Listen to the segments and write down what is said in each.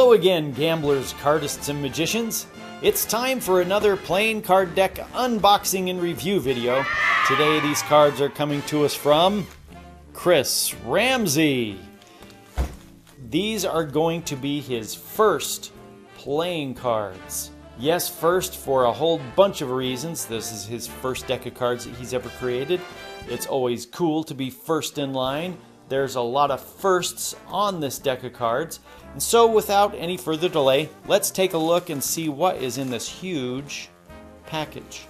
Hello again, gamblers, cardists, and magicians. It's time for another playing card deck unboxing and review video. Today these cards are coming to us from Chris Ramsay. These are going to be his first playing cards. Yes, first for a whole bunch of reasons. This is his first deck of cards that he's ever created. It's always cool to be first in line. There's a lot of firsts on this deck of cards. And so without any further delay, let's take a look and see what is in this huge package.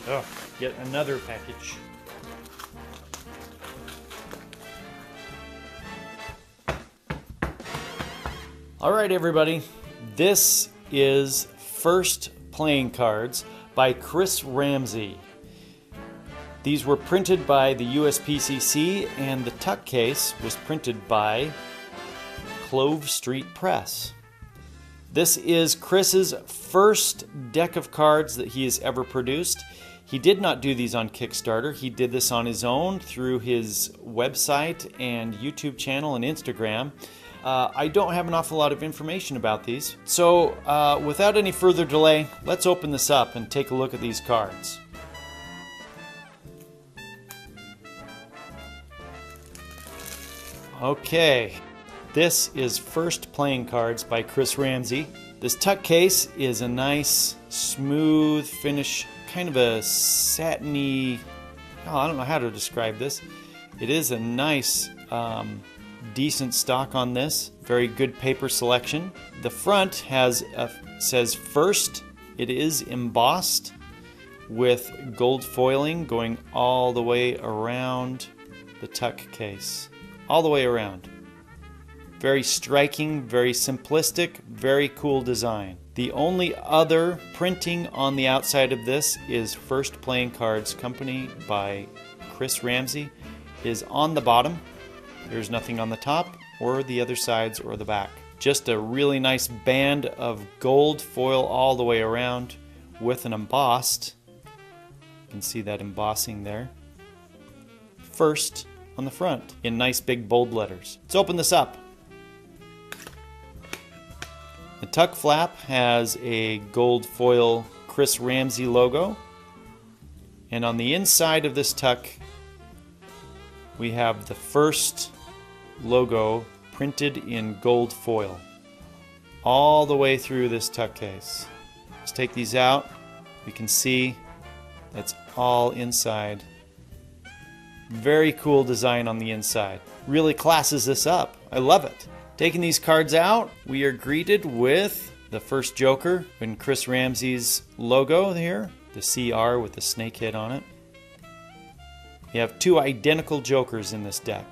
Oh, yet another package. All right, everybody, this is First Playing Cards by Chris Ramsay. These were printed by the USPCC, and the tuck case was printed by Clove Street Press. This is Chris's first deck of cards that he has ever produced. He did not do these on Kickstarter. He did this on his own through his website and YouTube channel and Instagram. I don't have an awful lot of information about these. So without any further delay, let's open this up and take a look at these cards. Okay, this is First Playing Cards by Chris Ramsay. This tuck case is a nice, smooth finish, kind of a satiny, I don't know how to describe this. It is a nice, decent stock on this. Very good paper selection. The front says First. It is embossed with gold foiling going all the way around the tuck case. All the way around. Very striking, very simplistic, very cool design. The only other printing on the outside of this is First Playing Cards Company by Chris Ramsay is on the bottom. There's nothing on the top or the other sides or the back. Just a really nice band of gold foil all the way around with an embossed. You can see that embossing there. First on the front in nice big bold letters. Let's open this up. The tuck flap has a gold foil Chris Ramsay logo. And on the inside of this tuck, we have the First logo printed in gold foil all the way through this tuck case. Let's take these out. We can see that's all inside. Very cool design on the inside. Really classes this up. I love it. Taking these cards out, we are greeted with the first Joker and Chris Ramsay's logo here, the CR with the snake head on it. You have two identical Jokers in this deck.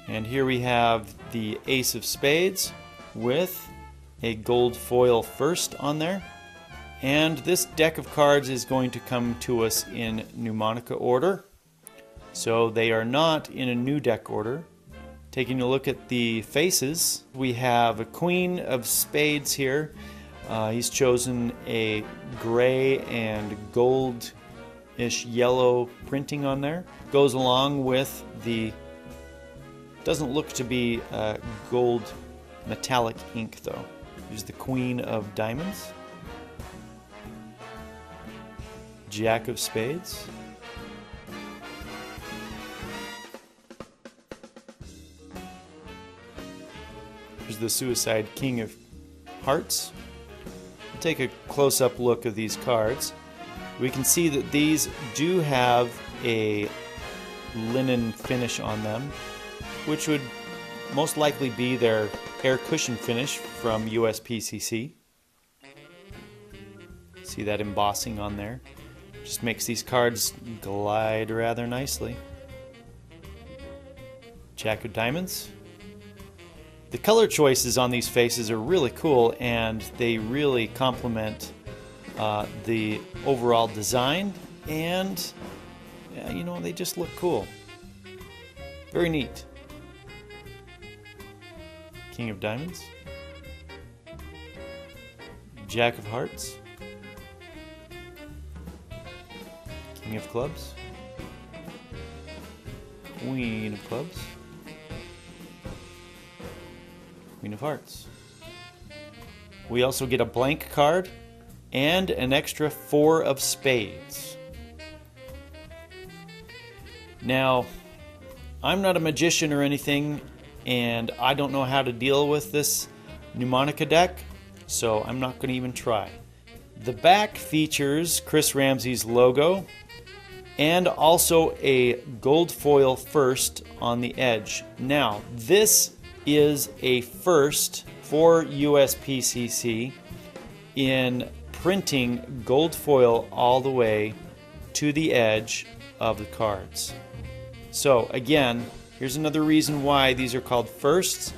And here we have the Ace of Spades with a gold foil First on there. And this deck of cards is going to come to us in mnemonica order. So they are not in a new deck order. Taking a look at the faces, we have a Queen of Spades here. He's chosen a gray and gold-ish yellow printing on there. Goes along with the, doesn't look to be gold metallic ink though. Here's the Queen of Diamonds. Jack of Spades. Here's the Suicide King of Hearts. We'll take a close-up look of these cards. We can see that these do have a linen finish on them, which would most likely be their air cushion finish from USPCC. See that embossing on there? Just makes these cards glide rather nicely. Jack of Diamonds. The color choices on these faces are really cool, and they really complement the overall design, and you know, they just look cool. Very neat. King of Diamonds. Jack of Hearts. King of clubs, Queen of clubs, Queen of hearts. We also get a blank card and an extra 4 of spades. Now, I'm not a magician or anything, and I don't know how to deal with this mnemonica deck, so I'm not going to even try. The back features Chris Ramsay's logo and also a gold foil first on the edge. Now, this is a first for USPCC in printing gold foil all the way to the edge of the cards. So again, here's another reason why these are called firsts,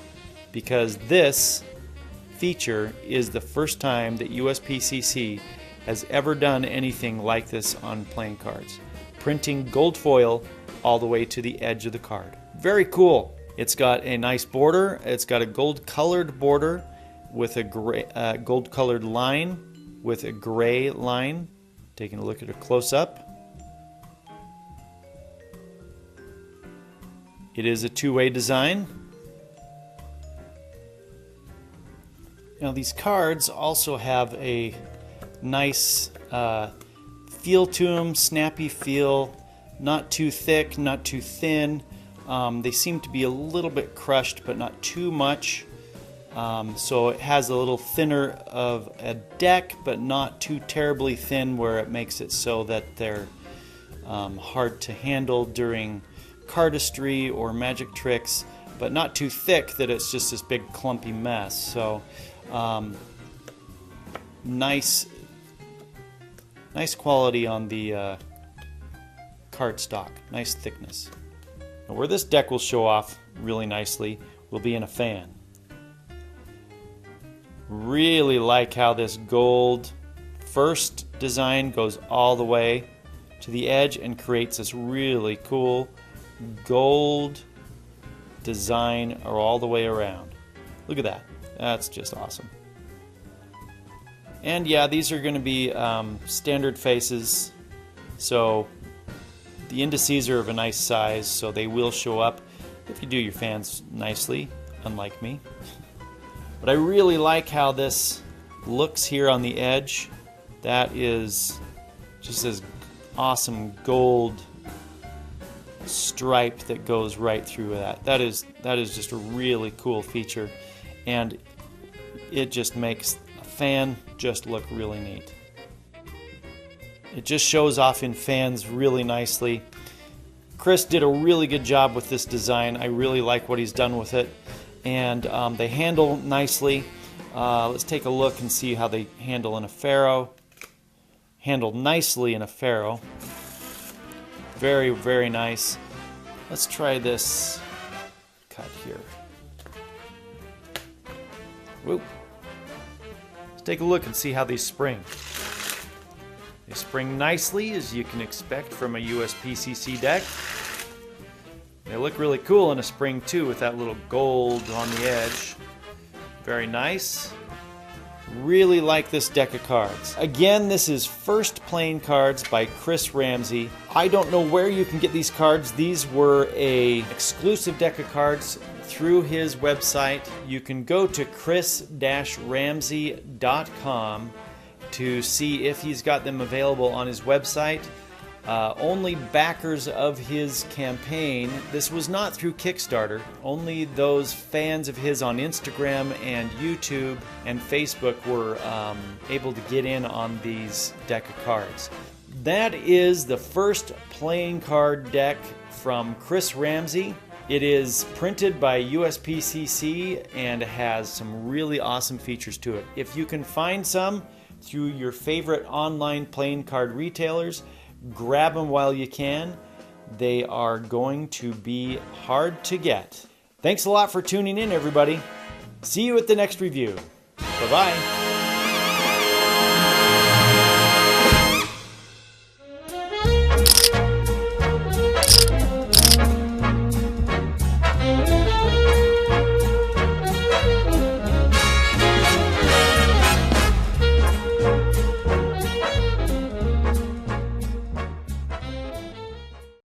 because this feature is the first time that USPCC has ever done anything like this on playing cards. Printing gold foil all the way to the edge of the card. Very cool. It's got a nice border. It's got a gold colored border with a gray, gold colored line with a gray line. Taking a look at a close up. It is a two-way design. Now these cards also have a nice feel to them, snappy feel, not too thick, not too thin. They seem to be a little bit crushed, but not too much. So it has a little thinner of a deck, but not too terribly thin where it makes it so that they're hard to handle during cardistry or magic tricks, but not too thick that it's just this big clumpy mess. So nice quality on the cardstock, nice thickness. Now where this deck will show off really nicely will be in a fan. Really like how this gold first design goes all the way to the edge and creates this really cool gold design all the way around. Look at that. That's just awesome. And yeah, these are going to be standard faces, so the indices are of a nice size, so they will show up if you do your fans nicely, unlike me. But I really like how this looks here on the edge. That is just this awesome gold stripe that goes right through that. That is just a really cool feature, and it just makes a fan just look really neat. It just shows off in fans really nicely. Chris did a really good job with this design. I really like what he's done with it, and they handle nicely. Let's take a look and see how they handle in a faro. Handle nicely in a faro. Very, very nice. Let's try this cut here. Whoop. Let's take a look and see how these spring. They spring nicely, as you can expect from a USPCC deck. They look really cool in a spring too, with that little gold on the edge. Very nice. Really like this deck of cards. Again, this is First Playing Cards by Chris Ramsay. I don't know where you can get these cards. These were an exclusive deck of cards through his website. You can go to chris-ramsay.com to see if he's got them available on his website. Only backers of his campaign. This was not through Kickstarter. Only those fans of his on Instagram and YouTube and Facebook were able to get in on these deck of cards. That is the First Playing Card deck from Chris Ramsay. It is printed by USPCC and has some really awesome features to it. If you can find some through your favorite online playing card retailers, grab them while you can. They are going to be hard to get. Thanks a lot for tuning in, everybody. See you at the next review. Bye-bye.